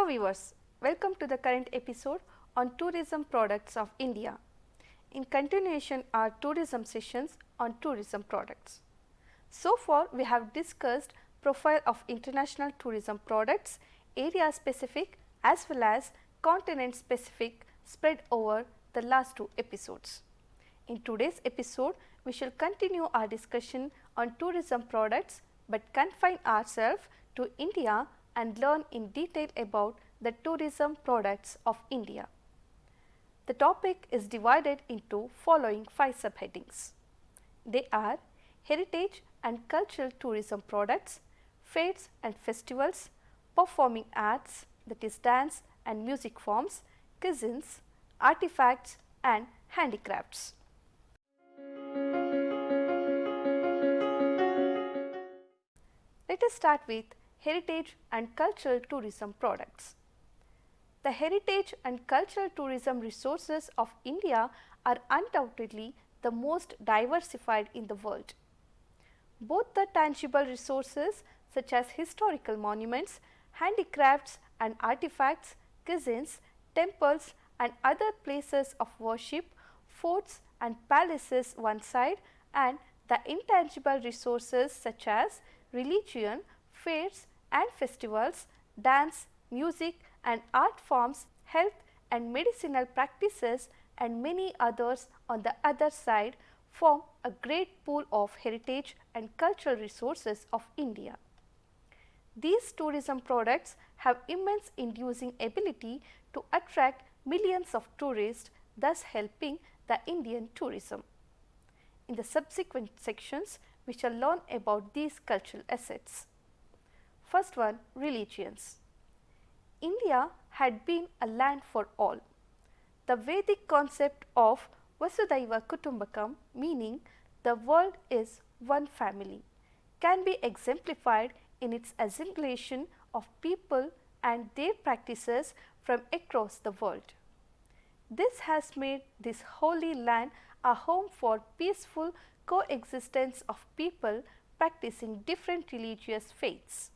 Hello viewers, welcome to the current episode on tourism products of India. In continuation our tourism sessions on tourism products. So far we have discussed profile of international tourism products, area specific as well as continent specific spread over the last two episodes. In today's episode we shall continue our discussion on tourism products but confine ourselves to India and learn in detail about the tourism products of India. The topic is divided into following 5 subheadings. They are heritage and cultural tourism products, fairs and festivals, performing arts, that is dance and music forms, cuisines, artifacts and handicrafts. Let us start with heritage and cultural tourism products. The heritage and cultural tourism resources of India are undoubtedly the most diversified in the world. Both the tangible resources such as historical monuments, handicrafts and artifacts, cuisines, temples and other places of worship, forts and palaces one side, and the intangible resources such as religion, fairs and festivals, dance, music and art forms, health and medicinal practices and many others on the other side form a great pool of heritage and cultural resources of India. These tourism products have immense inducing ability to attract millions of tourists, thus helping the Indian tourism. In the subsequent sections, we shall learn about these cultural assets. First one, religions. India had been a land for all. The Vedic concept of Vasudhaiva Kutumbakam, meaning the world is one family, can be exemplified in its assimilation of people and their practices from across the world. This has made this holy land a home for peaceful coexistence of people practicing different religious faiths.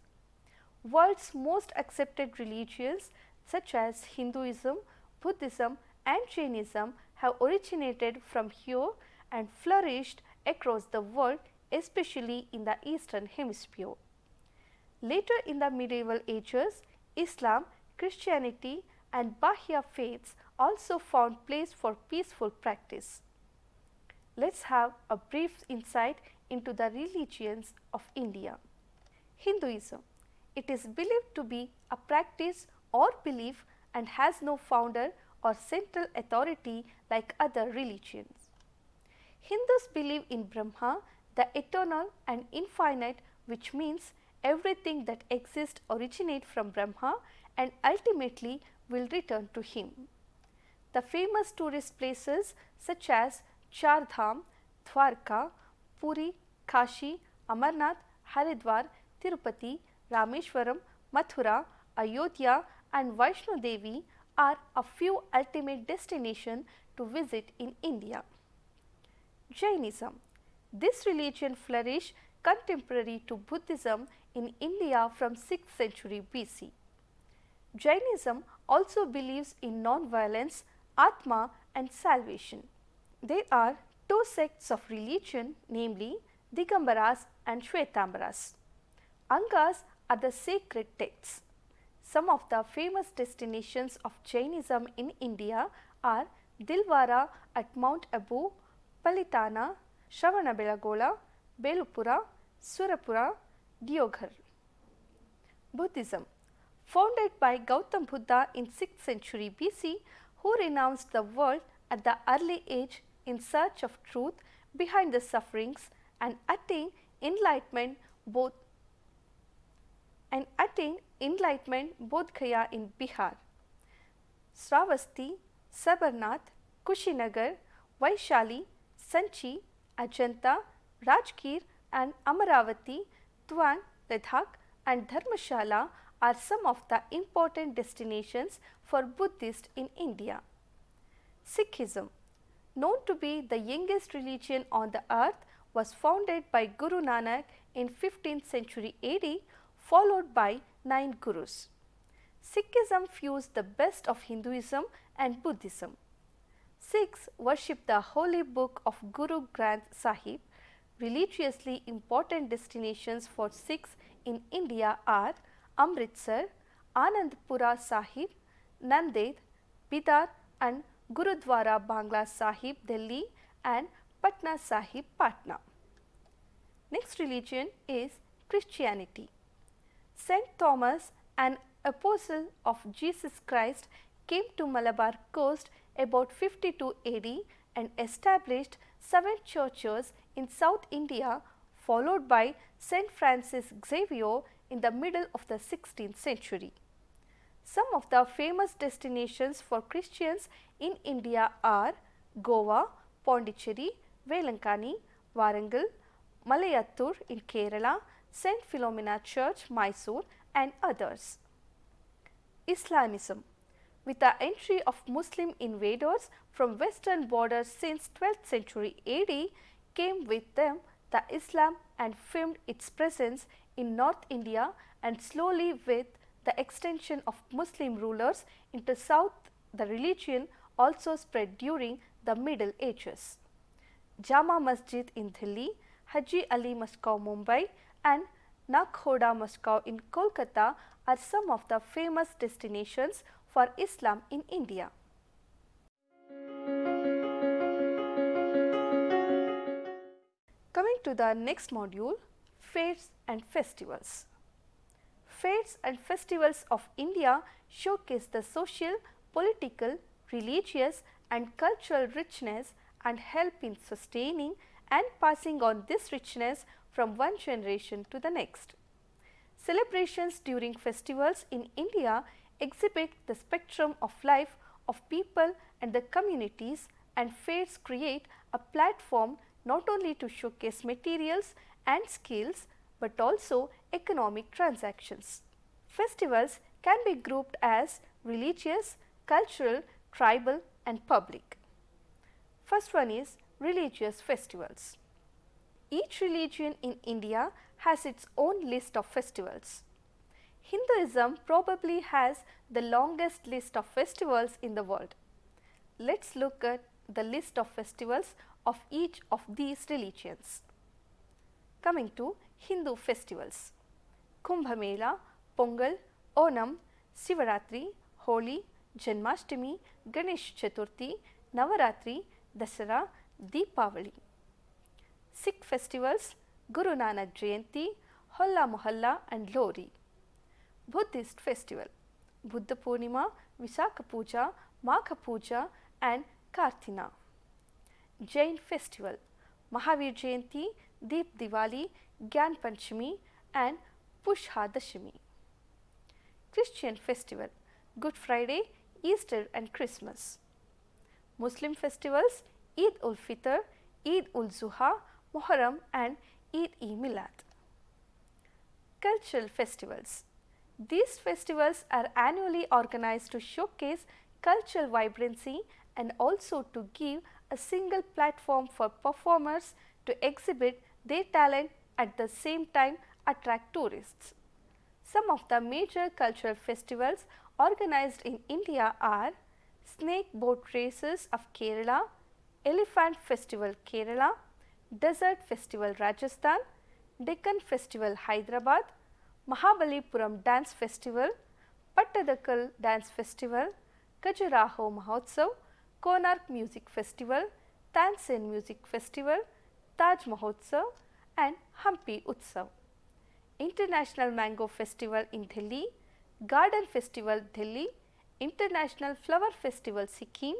World's most accepted religions such as Hinduism, Buddhism and Jainism have originated from here and flourished across the world, especially in the Eastern Hemisphere. Later in the medieval ages, Islam, Christianity and Bahya faiths also found place for peaceful practice. Let's have a brief insight into the religions of India. Hinduism. It is believed to be a practice or belief and has no founder or central authority like other religions. Hindus believe in Brahma, the eternal and infinite, which means everything that exists originates from Brahma and ultimately will return to him. The famous tourist places such as Char Dham, Dwarka, Puri, Kashi, Amarnath, Haridwar, Tirupati, Rameshwaram, Mathura, Ayodhya and Vaishno Devi are a few ultimate destinations to visit in India. Jainism. This religion flourished contemporary to Buddhism in India from 6th century BC. Jainism also believes in non-violence, Atma and salvation. There are two sects of religion, namely Digambaras and Shwetambaras. Angas are the sacred texts. Some of the famous destinations of Jainism in India are Dilwara at Mount Abu, Palitana, Shravanabelagola, Belupura, Surapura, Deoghar. Buddhism. Founded by Gautam Buddha in 6th century BC, who renounced the world at the early age in search of truth behind the sufferings and attained enlightenment Bodh Gaya in Bihar. Sravasti, Sabarnath, Kushinagar, Vaishali, Sanchi, Ajanta, Rajgir and Amaravati, Twang, Ladakh and Dharmashala are some of the important destinations for Buddhists in India. Sikhism, known to be the youngest religion on the earth, was founded by Guru Nanak in 15th century AD, followed by 9 gurus. Sikhism fused the best of Hinduism and Buddhism. Sikhs worship the holy book of Guru Granth Sahib. Religiously important destinations for Sikhs in India are Amritsar, Anandpura Sahib, Nanded, Bidar and Gurudwara Bangla Sahib, Delhi and Patna Sahib, Patna. Next religion is Christianity. Saint Thomas, an apostle of Jesus Christ, came to Malabar coast about 52 AD and established 7 churches in South India, followed by Saint Francis Xavier in the middle of the 16th century. Some of the famous destinations for Christians in India are Goa, Pondicherry, Velankani, Warangal, Malayattur in Kerala, St. Philomena Church, Mysore and others. Islamism. With the entry of Muslim invaders from western borders since 12th century AD, came with them the Islam and firmed its presence in North India, and slowly with the extension of Muslim rulers into South, the religion also spread during the Middle Ages. Jama Masjid in Delhi, Haji Ali Masjid Mumbai and Nakhoda Masjid in Kolkata are some of the famous destinations for Islam in India. Coming to the next module, fairs and festivals. Fairs and festivals of India showcase the social, political, religious and cultural richness and help in sustaining and passing on this richness from one generation to the next. Celebrations during festivals in India exhibit the spectrum of life of people and the communities, and fairs create a platform not only to showcase materials and skills but also economic transactions. Festivals can be grouped as religious, cultural, tribal and public. First one is religious festivals. Each religion in India has its own list of festivals. Hinduism probably has the longest list of festivals in the world. Let's look at the list of festivals of each of these religions. Coming to Hindu festivals: Kumbh Mela, Pongal, Onam, Sivaratri, Holi, Janmashtami, Ganesh Chaturthi, Navaratri, Dasara, Deepavali. Sikh festivals: Guru Nanak Jayanti, Holla Mohalla and Lohri. Buddhist festival: Buddha Purnima, Visakha Puja, Magha Puja and Kartina. Jain festival: Mahavir Jayanti, Deep Diwali, Gyan Panchami and Pushha Dashami. Christian festival: Good Friday, Easter and Christmas. Muslim festivals: Eid ul Fitr, Eid ul Zuha, Muharram and Eid-e-Milad. Cultural festivals: these festivals are annually organized to showcase cultural vibrancy and also to give a single platform for performers to exhibit their talent, at the same time attract tourists. Some of the major cultural festivals organized in India are Snake Boat Races of Kerala, Elephant Festival Kerala, Desert Festival Rajasthan, Deccan Festival Hyderabad, Mahabalipuram Dance Festival, Pattadakal Dance Festival, Khajuraho Mahotsav, Konark Music Festival, Tansen Music Festival, Taj Mahotsav and Hampi Utsav. International Mango Festival in Delhi, Garden Festival Delhi, International Flower Festival Sikkim,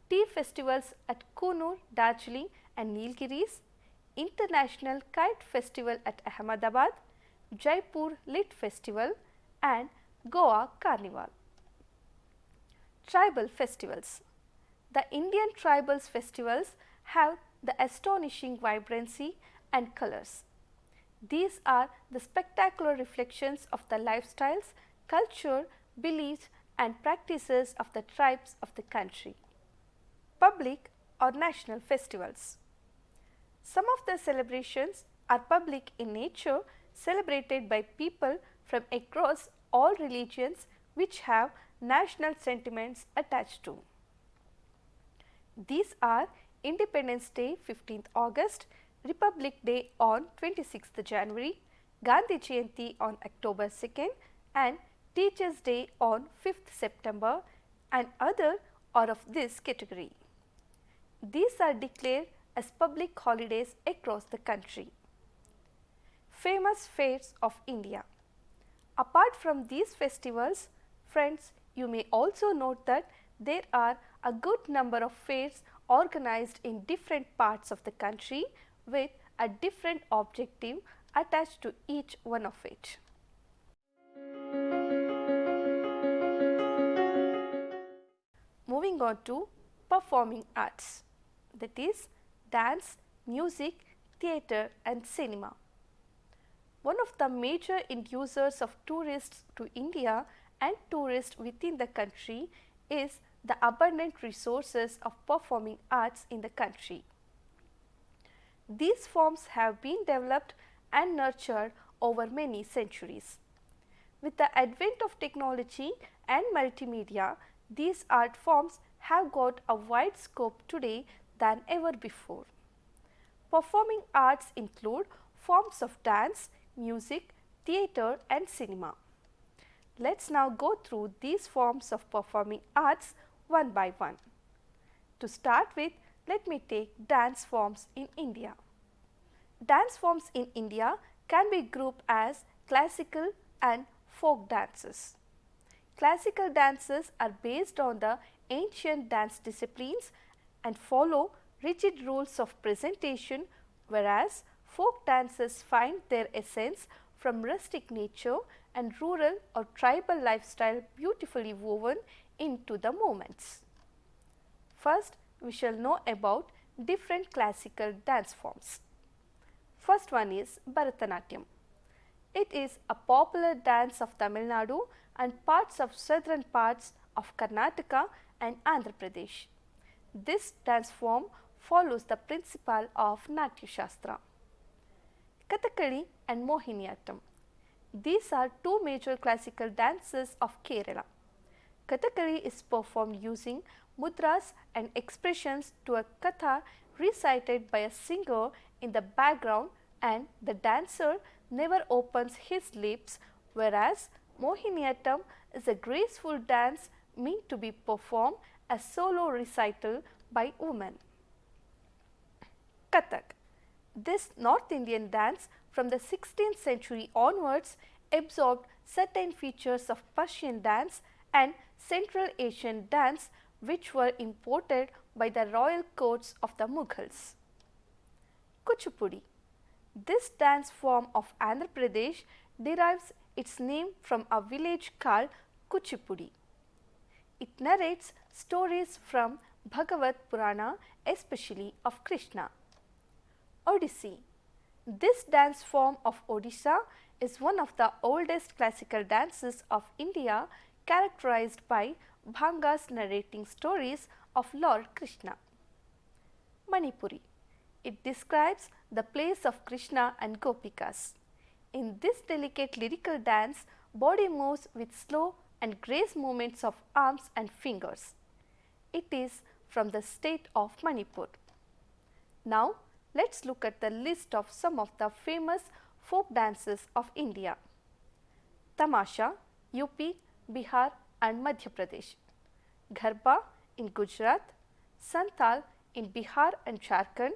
tea festivals at Kunur, Darjeeling and Nilgiris, International Kite Festival at Ahmedabad, Jaipur Lit Festival and Goa Carnival. Tribal festivals: the Indian tribal festivals have the astonishing vibrancy and colors. These are the spectacular reflections of the lifestyles, culture, beliefs and practices of the tribes of the country. Public or national festivals: some of the celebrations are public in nature, celebrated by people from across all religions, which have national sentiments attached to. These are Independence Day 15th August, Republic Day on 26th January, Gandhi Jayanti on October 2nd and Teachers Day on 5th September, and other are of this category. These are declared as public holidays across the country. Famous fairs of India. Apart from these festivals, friends, you may also note that there are a good number of fairs organized in different parts of the country with a different objective attached to each one of it. Moving on to performing arts, that is dance, music, theatre and cinema. One of the major inducers of tourists to India and tourists within the country is the abundant resources of performing arts in the country. These forms have been developed and nurtured over many centuries. With the advent of technology and multimedia, these art forms have got a wide scope today than ever before. Performing arts include forms of dance, music, theatre and cinema. Let's now go through these forms of performing arts one by one. To start with, let me take dance forms in India. Dance forms in India can be grouped as classical and folk dances. Classical dances are based on the ancient dance disciplines and follow rigid rules of presentation, whereas folk dances find their essence from rustic nature and rural or tribal lifestyle beautifully woven into the movements. First, we shall know about different classical dance forms. First one is Bharatanatyam. It is a popular dance of Tamil Nadu and parts of southern parts of Karnataka and Andhra Pradesh. This dance form follows the principle of Natya Shastra. Kathakali and Mohiniyattam. These are two major classical dances of Kerala. Kathakali is performed using mudras and expressions to a katha recited by a singer in the background, and the dancer never opens his lips, whereas Mohiniyattam is a graceful dance meant to be performed as solo recital by women. Kathak. This North Indian dance from the 16th century onwards absorbed certain features of Persian dance and Central Asian dance which were imported by the royal courts of the Mughals. Kuchipudi. This dance form of Andhra Pradesh derives its name from a village called Kuchipudi. It narrates stories from Bhagavad Purana, especially of Krishna. Odissi. This dance form of Odisha is one of the oldest classical dances of India, characterized by bhangas narrating stories of Lord Krishna. Manipuri. It describes the place of Krishna and Gopikas. In this delicate lyrical dance, body moves with slow and grace movements of arms and fingers. It is from the state of Manipur. Now, let's look at the list of some of the famous folk dances of India. Tamasha, UP, Bihar and Madhya Pradesh. Garba in Gujarat, Santal in Bihar and Jharkhand,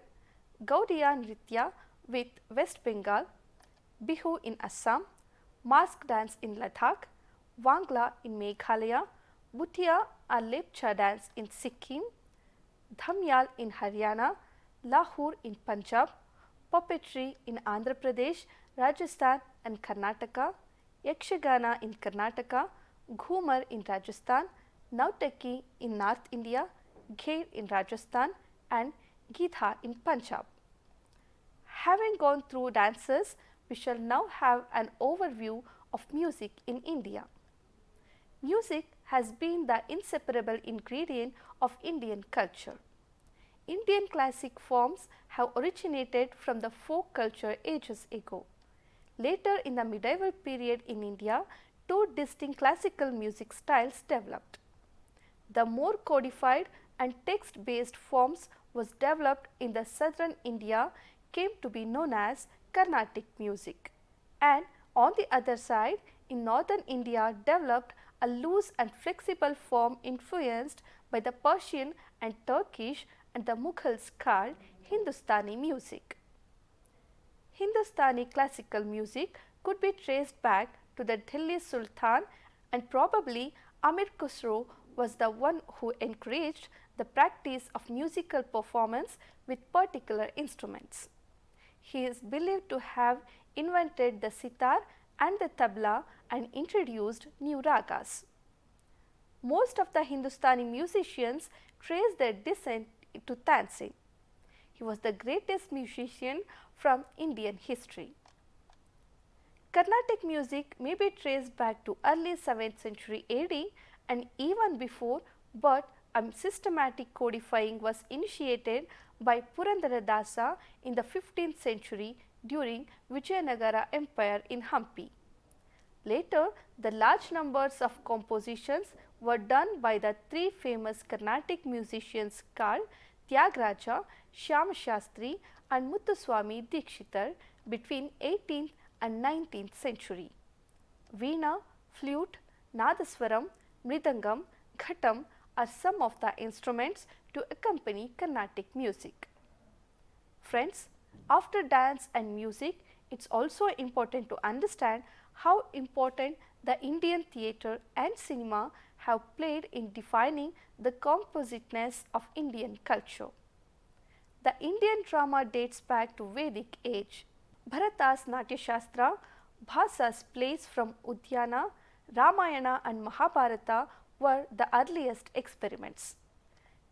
Gaudiya Nritya with West Bengal, Bihu in Assam, Mask dance in Ladakh, Wangla in Meghalaya, Bhutia a Lepcha dance in Sikkim, Dhamyal in Haryana, Lahore in Punjab, puppetry in Andhra Pradesh, Rajasthan and Karnataka, Yakshagana in Karnataka, Ghumar in Rajasthan, Nautaki in North India, Ghair in Rajasthan and Githa in Punjab. Having gone through dances, we shall now have an overview of music in India. Music has been the inseparable ingredient of Indian culture. Indian classic forms have originated from the folk culture ages ago. Later in the medieval period in India, two distinct classical music styles developed. The more codified and text-based forms was developed in the southern India came to be known as Carnatic music, and on the other side in northern India developed a loose and flexible form influenced by the Persian and Turkish and the Mughals called Hindustani music. Hindustani classical music could be traced back to the Delhi Sultan, and probably Amir Khusro was the one who encouraged the practice of musical performance with particular instruments. He is believed to have invented the sitar and the tabla and introduced new ragas. Most of the Hindustani musicians trace their descent to Tansen. He was the greatest musician from Indian history. Carnatic music may be traced back to early 7th century AD and even before, but a systematic codifying was initiated by Purandaradasa in the 15th century during Vijayanagara Empire in Hampi. Later, the large numbers of compositions were done by the three famous Carnatic musicians called Tyagaraja, Shyama Shastri and Muthuswami Dikshitar between 18th and 19th century. Veena, flute, nadaswaram, mridangam, ghatam are some of the instruments to accompany Carnatic music. Friends, after dance and music, it's also important to understand how important the Indian theatre and cinema have played in defining the compositeness of Indian culture. The Indian drama dates back to Vedic age. Bharata's Natya Shastra, Bhasa's plays from Udyana, Ramayana and Mahabharata were the earliest experiments.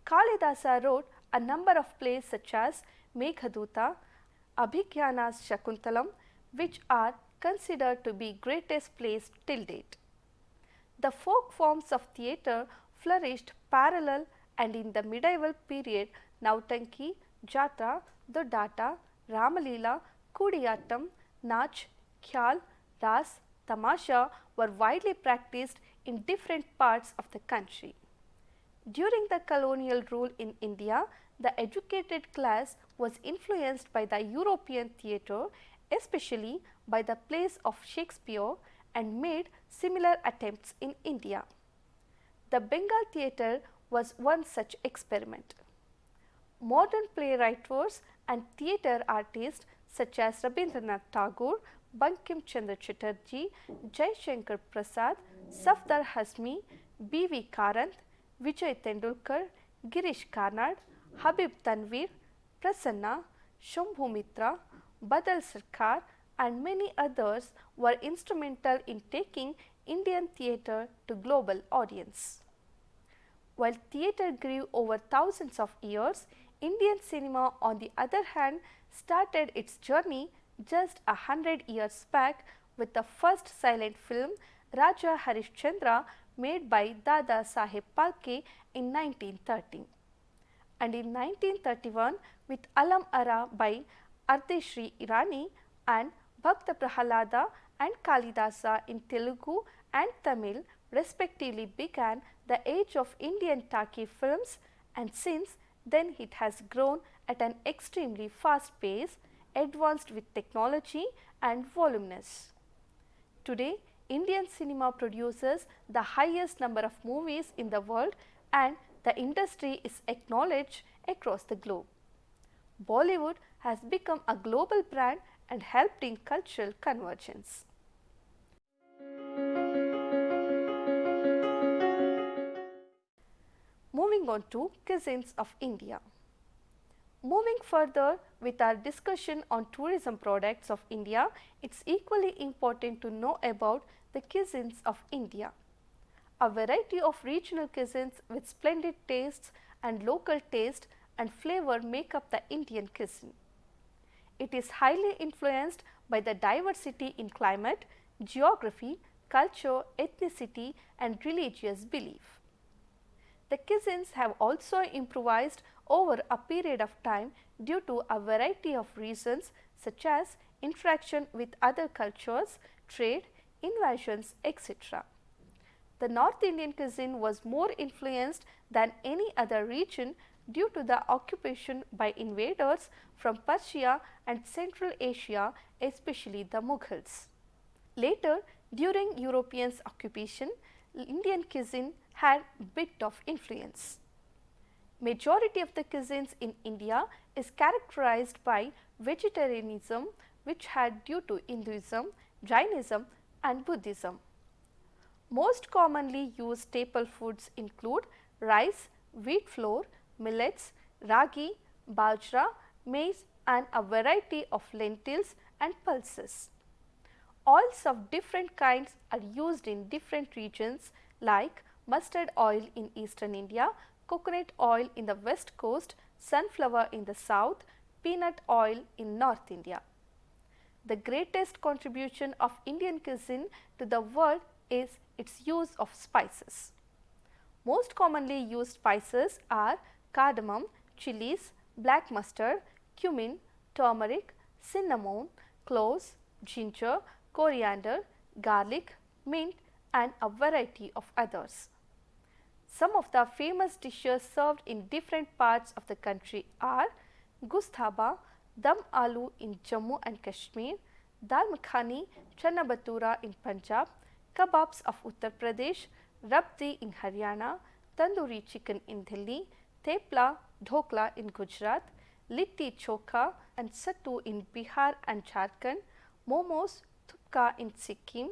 Kalidasa wrote a number of plays such as Meghaduta, Abhigyana's Shakuntalam, which are considered to be greatest plays till date. The folk forms of theatre flourished parallel, and in the medieval period Nautanki, Jatra, Dodata, Ramalila, Kudiyattam, Nach, Khyal, Ras, Tamasha were widely practiced in different parts of the country. During the colonial rule in India, the educated class was influenced by the European theatre, especially by the plays of Shakespeare, and made similar attempts in India. The Bengal theatre was one such experiment. Modern playwrights and theatre artists such as Rabindranath Tagore, Bankim Chandra Chatterjee, Jai Shankar Prasad, Safdar Hazmi, B.V. Karanth, Vijay Tendulkar, Girish Karnad, Habib Tanvir, Prasanna, Shambhu Mitra, Badal Sarkar and many others were instrumental in taking Indian theatre to global audience. While theatre grew over thousands of years, Indian cinema on the other hand started its journey just 100 years back with the first silent film Raja Harishchandra made by Dada Saheb Phalke in 1930, and in 1931 with Alam Ara by Ardeshri Irani and Bhakta Prahalada and Kalidasa in Telugu and Tamil respectively began the age of Indian talkie films, and since then it has grown at an extremely fast pace, advanced with technology and voluminous. Today, Indian cinema produces the highest number of movies in the world, and the industry is acknowledged across the globe. Bollywood has become a global brand and helped in cultural convergence. Moving on to Cuisines of India. Moving further with our discussion on tourism products of India, it's equally important to know about the cuisines of India. A variety of regional cuisines with splendid tastes and local taste and flavor make up the Indian cuisine. It is highly influenced by the diversity in climate, geography, culture, ethnicity and religious belief. The cuisines have also improvised over a period of time due to a variety of reasons such as interaction with other cultures, trade, invasions, etc. The North Indian cuisine was more influenced than any other region due to the occupation by invaders from Persia and Central Asia, especially the Mughals. Later, during Europeans' occupation, Indian cuisine had a bit of influence. Majority of the cuisines in India is characterized by vegetarianism, which had due to Hinduism, Jainism and Buddhism. Most commonly used staple foods include rice, wheat flour, millets, ragi, bajra, maize and a variety of lentils and pulses. Oils of different kinds are used in different regions like mustard oil in eastern India, coconut oil in the west coast, sunflower in the south, peanut oil in North India. The greatest contribution of Indian cuisine to the world is its use of spices. Most commonly used spices are cardamom, chilies, black mustard, cumin, turmeric, cinnamon, cloves, ginger, coriander, garlic, mint and a variety of others. Some of the famous dishes served in different parts of the country are gusthaba, dum aloo in Jammu and Kashmir, dal makhani, chana bhatura in Punjab, kebabs of Uttar Pradesh, rabdi in Haryana, tandoori chicken in Delhi, thepla, dhokla in Gujarat, litti chokha and sattu in Bihar and Jharkhand, momos, thupka in Sikkim,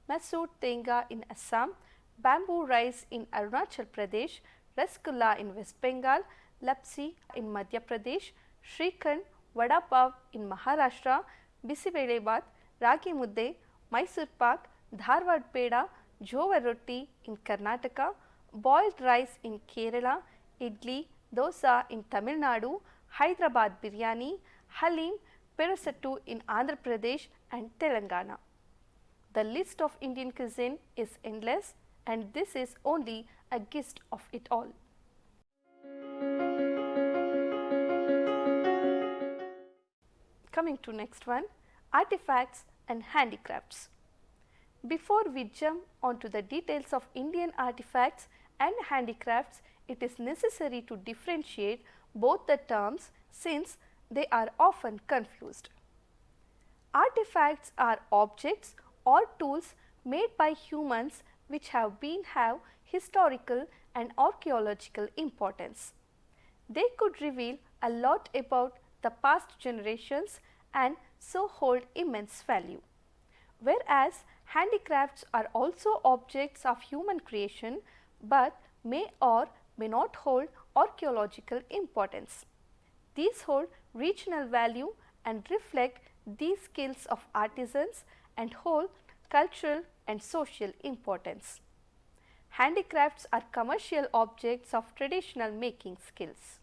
masoor tenga in Assam, bamboo rice in Arunachal Pradesh, rasgulla in West Bengal, lapsi in Madhya Pradesh, shrikhand, vada pav in Maharashtra, bisibelebath, ragi mudde, Mysore pak, Dharwad peda, jowar roti in Karnataka, boiled rice in Kerala, idli, dosa in Tamil Nadu, Hyderabad biryani, halim, perasattu in Andhra Pradesh and Telangana. The list of Indian cuisine is endless and this is only a gist of it all. Coming to next one, artifacts and handicrafts. Before we jump onto the details of Indian artifacts and handicrafts, it is necessary to differentiate both the terms since they are often confused. Artifacts are objects or tools made by humans which have historical and archaeological importance. They could reveal a lot about the past generations and so hold immense value. Whereas handicrafts are also objects of human creation but may or may not hold archaeological importance. These hold regional value and reflect these skills of artisans and hold cultural and social importance. Handicrafts are commercial objects of traditional making skills.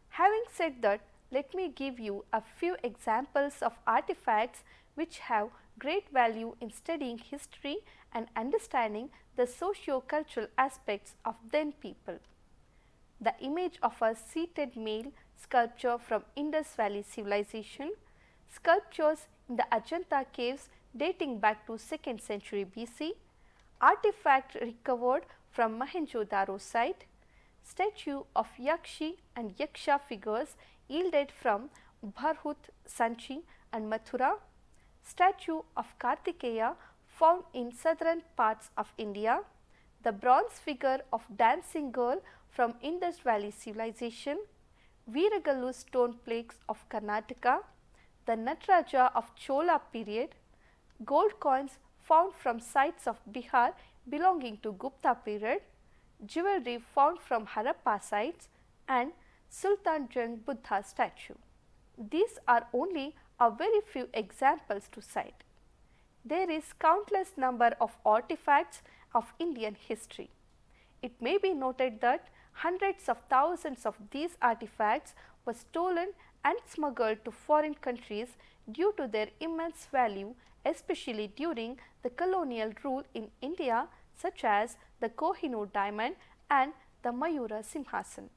Having said that, let me give you a few examples of artifacts which have great value in studying history and understanding the socio-cultural aspects of then people. The image of a seated male sculpture from Indus Valley civilization, sculptures in the Ajanta caves dating back to 2nd century BC, artifact recovered from Mohenjo-daro site, statue of Yakshi and Yaksha figures yielded from Bharhut, Sanchi and Mathura, statue of Kartikeya found in southern parts of India, the bronze figure of dancing girl from Indus Valley civilization, Veeragallu stone plaques of Karnataka, the Nataraja of Chola period, gold coins found from sites of Bihar belonging to Gupta period, jewelry found from Harappa sites and Sultan Jung Buddha statue. These are only a very few examples to cite. There is countless number of artifacts of Indian history. It may be noted that hundreds of thousands of these artifacts were stolen and smuggled to foreign countries due to their immense value, especially during the colonial rule in India, such as the Kohinoor diamond and the Mayura Simhasan.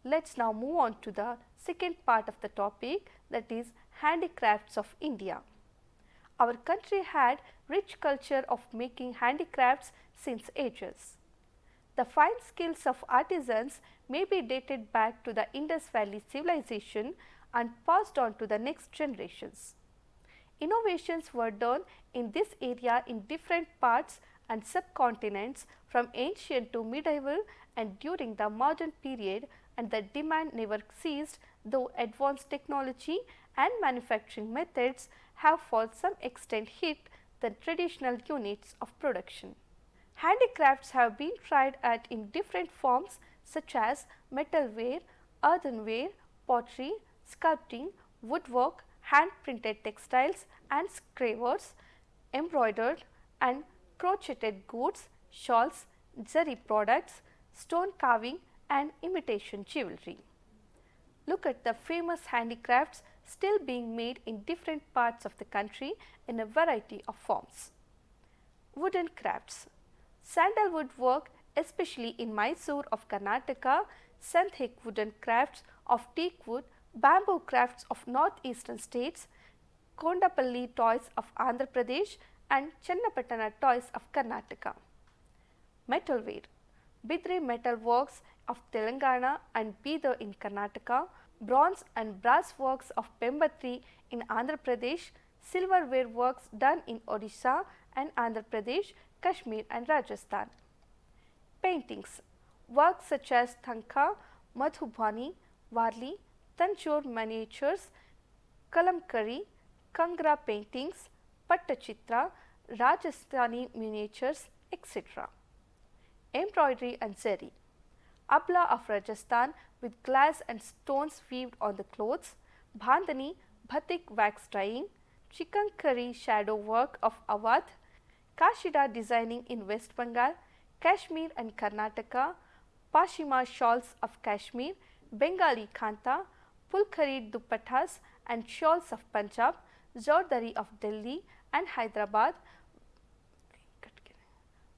Let's now move on to the second part of the topic, that is handicrafts of India. our country had rich culture of making handicrafts since ages. The fine skills of artisans may be dated back to the Indus Valley civilization and passed on to the next generations. Innovations were done in this area in different parts and subcontinents from ancient to medieval and during the modern period, and the demand never ceased, though advanced technology and manufacturing methods have for some extent hit the traditional units of production. Handicrafts have been tried at in different forms such as metalware, earthenware, pottery, sculpting, woodwork, hand printed textiles and scravers, embroidered and crocheted goods, shawls, zari products, stone carving and imitation jewelry. Look at the famous handicrafts still being made in different parts of the country in a variety of forms. Wooden crafts. Sandalwood work, especially in Mysore of Karnataka, Sandhik wooden crafts of teak wood, bamboo crafts of northeastern states, Kondapalli toys of Andhra Pradesh and Channapatana toys of Karnataka. Metalware. Bidre metal works of Telangana and Bidar in Karnataka, bronze and brass works of Pembatri in Andhra Pradesh, silverware works done in Odisha and Andhra Pradesh, Kashmir and Rajasthan. Paintings. Works such as Thanka, Madhubani, Varli, Tanjore miniatures, Kalamkari, Kangra paintings, Pattachitra, Rajasthani miniatures, etc. Embroidery and zari. Abla of Rajasthan with glass and stones weaved on the clothes, Bandhani, Batik wax dyeing, Chikankari shadow work of Awadh, Kashida designing in West Bengal, Kashmir and Karnataka, Pashima shawls of Kashmir, Bengali khanta, Pulkhari dupattas and shawls of Punjab, Zordari of Delhi and Hyderabad,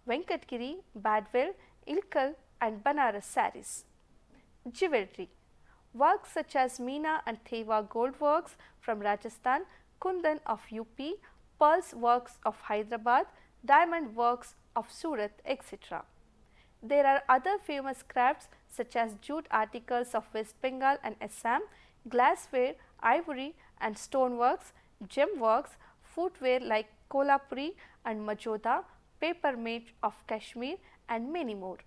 Venkatgiri, Badwell, Ilkal and Banaras saris. Jewelry. Works such as Meena and Thewa gold works from Rajasthan, Kundan of UP, pearls works of Hyderabad, diamond works of Surat, etc. There are other famous crafts such as jute articles of West Bengal and Assam, glassware, ivory and stoneworks, gem works, footwear like Kolhapuri and Majoda, paper made of Kashmir and many more.